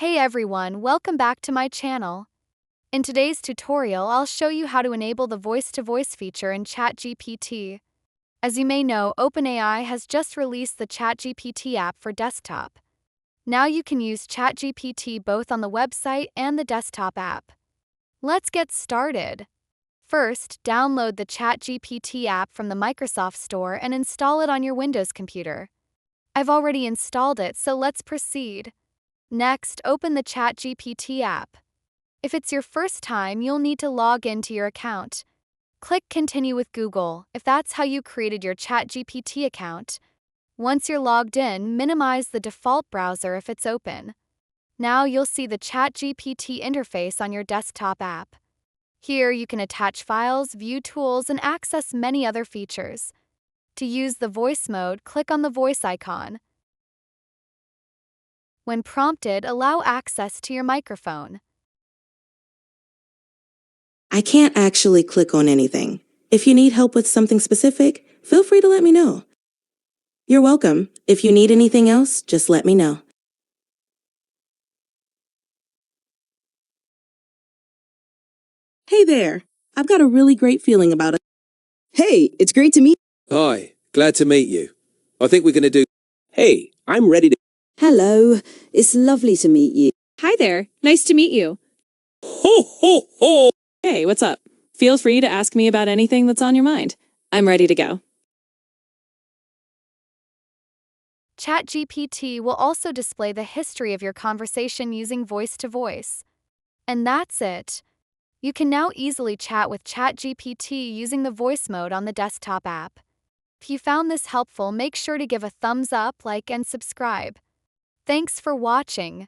Hey everyone, welcome back to my channel. In today's tutorial, I'll show you how to enable the voice-to-voice feature in Chatgpt. As you may know, OpenAI has just released the Chatgpt app for desktop. Now you can use Chatgpt both on the website and the desktop app. Let's get started. First, download the Chatgpt app from the Microsoft Store and install it on your Windows computer. I've already installed it, so let's proceed. Next, open the Chatgpt app. If it's your first time, you'll need to log into your account. Click Continue with Google if that's how you created your Chatgpt account. Once you're logged in, minimize the default browser if it's open. Now you'll see the Chatgpt interface on your desktop app. Here you can attach files, view tools, and access many other features. To use the voice mode, click on the voice icon. When prompted, allow access to your microphone. I can't actually click on anything. If you need help with something specific, feel free to let me know. You're welcome. If you need anything else, just let me know. Hey there. I've got a really great feeling about it. Hey, it's great to meet. Hi, glad to meet you. I think we're going to do... Hey, I'm ready to. Hello, it's lovely to meet you. Hi there. Nice to meet you. Ho, ho, ho! Hey, what's up? Feel free to ask me about anything that's on your mind. I'm ready to go. Chatgpt will also display the history of your conversation using voice-to-voice. And that's it. You can now easily chat with Chatgpt using the voice mode on the desktop app. If you found this helpful, make sure to give a thumbs up, like, and subscribe. Thanks for watching.